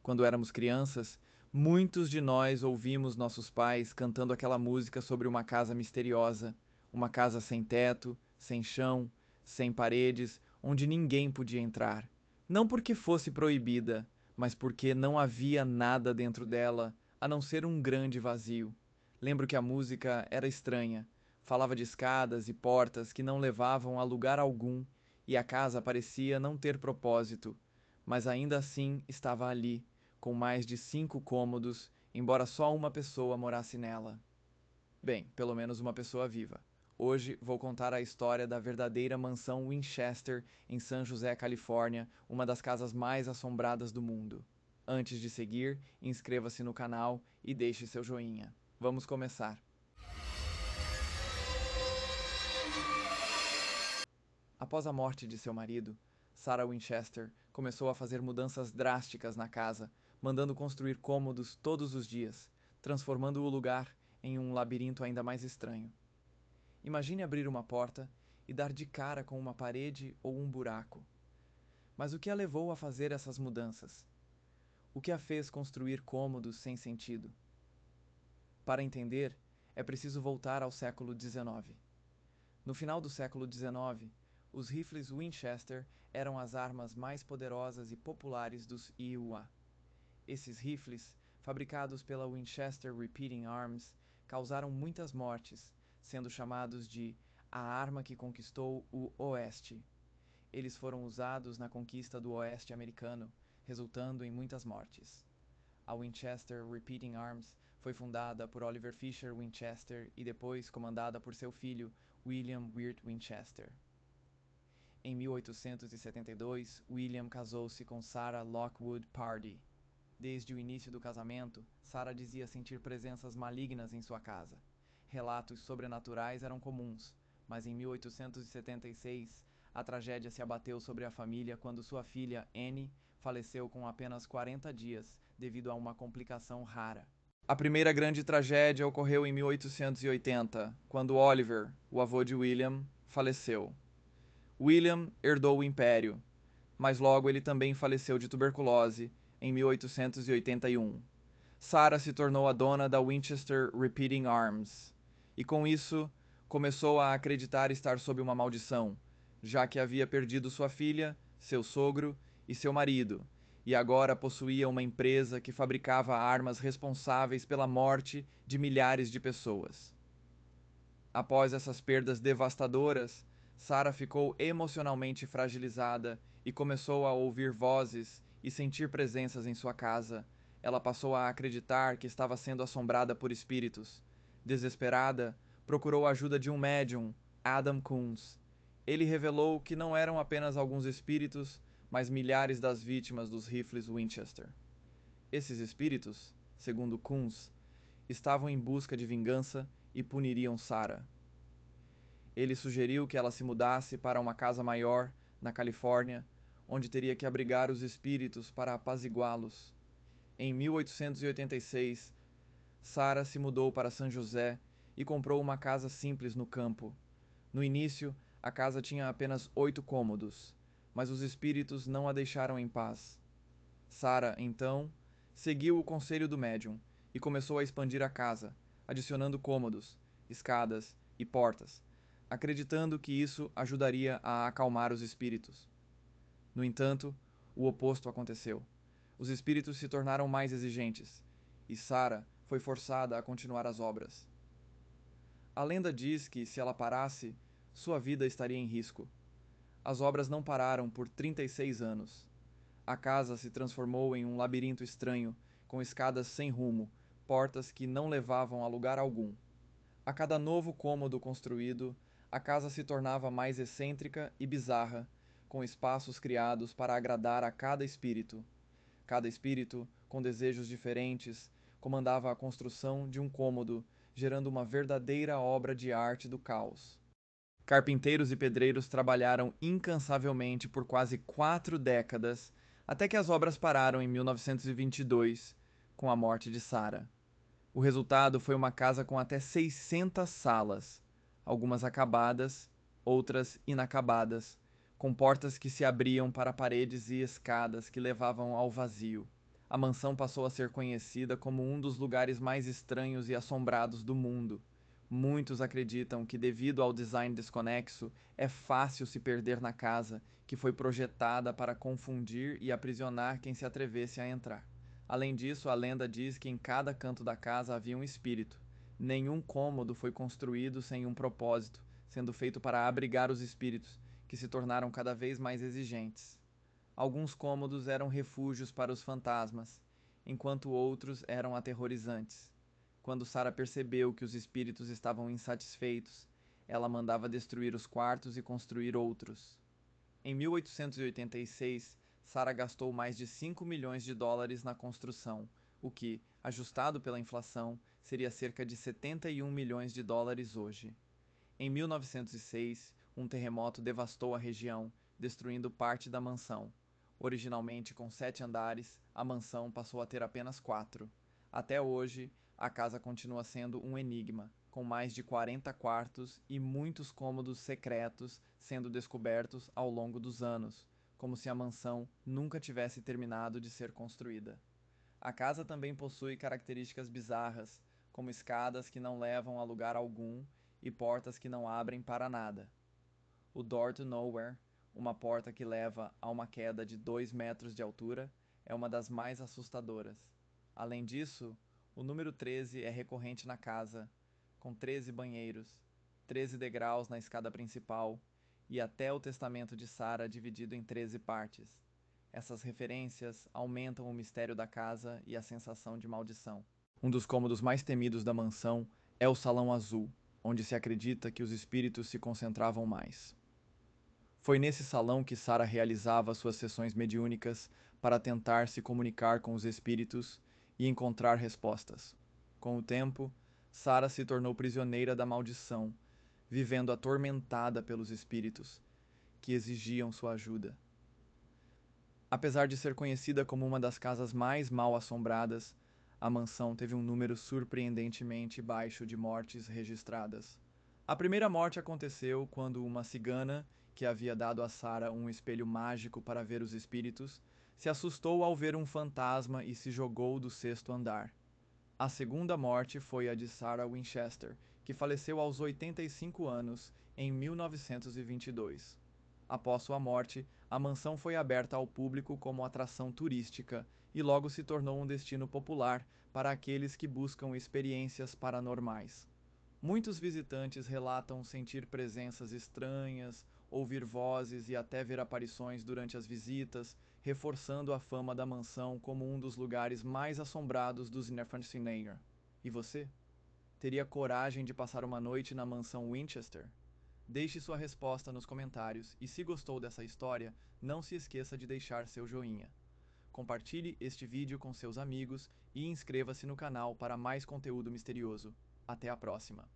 Quando éramos crianças, muitos de nós ouvimos nossos pais cantando aquela música sobre uma casa misteriosa, uma casa sem teto, sem chão, sem paredes, onde ninguém podia entrar. Não porque fosse proibida, mas porque não havia nada dentro dela a não ser um grande vazio. Lembro que a música era estranha, falava de escadas e portas que não levavam a lugar algum, e a casa parecia não ter propósito, mas ainda assim estava ali, com mais de 5 cômodos, embora só uma pessoa morasse nela. Bem, pelo menos uma pessoa viva. Hoje vou contar a história da verdadeira mansão Winchester em San José, Califórnia, uma das casas mais assombradas do mundo. Antes de seguir, inscreva-se no canal e deixe seu joinha. Vamos começar. Após a morte de seu marido, Sarah Winchester começou a fazer mudanças drásticas na casa, mandando construir cômodos todos os dias, transformando o lugar em um labirinto ainda mais estranho. Imagine abrir uma porta e dar de cara com uma parede ou um buraco. Mas o que a levou a fazer essas mudanças? O que a fez construir cômodos sem sentido? Para entender, é preciso voltar ao século XIX. No final do século XIX, os rifles Winchester eram as armas mais poderosas e populares dos IUA. Esses rifles, fabricados pela Winchester Repeating Arms, causaram muitas mortes, sendo chamados de a arma que conquistou o Oeste. Eles foram usados na conquista do Oeste americano, resultando em muitas mortes. A Winchester Repeating Arms foi fundada por Oliver Fisher Winchester e depois comandada por seu filho, William Wirt Winchester. Em 1872, William casou-se com Sarah Lockwood Pardee. Desde o início do casamento, Sarah dizia sentir presenças malignas em sua casa. Relatos sobrenaturais eram comuns, mas em 1876, a tragédia se abateu sobre a família quando sua filha, Anne, faleceu com apenas 40 dias, devido a uma complicação rara. A primeira grande tragédia ocorreu em 1880, quando Oliver, o avô de William, faleceu. William herdou o império, mas logo ele também faleceu de tuberculose em 1881. Sarah se tornou a dona da Winchester Repeating Arms, e com isso começou a acreditar estar sob uma maldição, já que havia perdido sua filha, seu sogro e seu marido, e agora possuía uma empresa que fabricava armas responsáveis pela morte de milhares de pessoas. Após essas perdas devastadoras, Sarah ficou emocionalmente fragilizada e começou a ouvir vozes e sentir presenças em sua casa. Ela passou a acreditar que estava sendo assombrada por espíritos. Desesperada, procurou a ajuda de um médium, Adam Coons. Ele revelou que não eram apenas alguns espíritos, mas milhares das vítimas dos rifles Winchester. Esses espíritos, segundo Coons, estavam em busca de vingança e puniriam Sarah. Ele sugeriu que ela se mudasse para uma casa maior, na Califórnia, onde teria que abrigar os espíritos para apaziguá-los. Em 1886, Sarah se mudou para San José e comprou uma casa simples no campo. No início, a casa tinha apenas 8 cômodos, mas os espíritos não a deixaram em paz. Sarah, então, seguiu o conselho do médium e começou a expandir a casa, adicionando cômodos, escadas e portas, acreditando que isso ajudaria a acalmar os espíritos. No entanto, o oposto aconteceu. Os espíritos se tornaram mais exigentes, e Sarah foi forçada a continuar as obras. A lenda diz que, se ela parasse, sua vida estaria em risco. As obras não pararam por 36 anos. A casa se transformou em um labirinto estranho, com escadas sem rumo, portas que não levavam a lugar algum. A cada novo cômodo construído, a casa se tornava mais excêntrica e bizarra, com espaços criados para agradar a cada espírito. Cada espírito, com desejos diferentes, comandava a construção de um cômodo, gerando uma verdadeira obra de arte do caos. Carpinteiros e pedreiros trabalharam incansavelmente por quase 4 décadas, até que as obras pararam em 1922, com a morte de Sarah. O resultado foi uma casa com até 600 salas, algumas acabadas, outras inacabadas, com portas que se abriam para paredes e escadas que levavam ao vazio. A mansão passou a ser conhecida como um dos lugares mais estranhos e assombrados do mundo. Muitos acreditam que, devido ao design desconexo, é fácil se perder na casa, que foi projetada para confundir e aprisionar quem se atrevesse a entrar. Além disso, a lenda diz que em cada canto da casa havia um espírito. Nenhum cômodo foi construído sem um propósito, sendo feito para abrigar os espíritos, que se tornaram cada vez mais exigentes. Alguns cômodos eram refúgios para os fantasmas, enquanto outros eram aterrorizantes. Quando Sarah percebeu que os espíritos estavam insatisfeitos, ela mandava destruir os quartos e construir outros. Em 1886, Sarah gastou mais de 5 milhões de dólares na construção, o que, ajustado pela inflação, seria cerca de 71 milhões de dólares hoje. Em 1906, um terremoto devastou a região, destruindo parte da mansão. Originalmente com 7 andares, a mansão passou a ter apenas 4. Até hoje, a casa continua sendo um enigma, com mais de 40 quartos e muitos cômodos secretos sendo descobertos ao longo dos anos, como se a mansão nunca tivesse terminado de ser construída. A casa também possui características bizarras, como escadas que não levam a lugar algum e portas que não abrem para nada. O Door to Nowhere, uma porta que leva a uma queda de 2 metros de altura, é uma das mais assustadoras. Além disso, o número 13 é recorrente na casa, com 13 banheiros, 13 degraus na escada principal e até o testamento de Sarah dividido em 13 partes. Essas referências aumentam o mistério da casa e a sensação de maldição. Um dos cômodos mais temidos da mansão é o Salão Azul, onde se acredita que os espíritos se concentravam mais. Foi nesse salão que Sarah realizava suas sessões mediúnicas para tentar se comunicar com os espíritos e encontrar respostas. Com o tempo, Sarah se tornou prisioneira da maldição, vivendo atormentada pelos espíritos que exigiam sua ajuda. Apesar de ser conhecida como uma das casas mais mal assombradas, a mansão teve um número surpreendentemente baixo de mortes registradas. A primeira morte aconteceu quando uma cigana, que havia dado a Sarah um espelho mágico para ver os espíritos, se assustou ao ver um fantasma e se jogou do 6º andar. A segunda morte foi a de Sarah Winchester, que faleceu aos 85 anos em 1922. Após sua morte, a mansão foi aberta ao público como atração turística e logo se tornou um destino popular para aqueles que buscam experiências paranormais. Muitos visitantes relatam sentir presenças estranhas, ouvir vozes e até ver aparições durante as visitas, reforçando a fama da mansão como um dos lugares mais assombrados dos Nerfansinir. E você? Teria coragem de passar uma noite na mansão Winchester? Deixe sua resposta nos comentários e, se gostou dessa história, não se esqueça de deixar seu joinha. Compartilhe este vídeo com seus amigos e inscreva-se no canal para mais conteúdo misterioso. Até a próxima!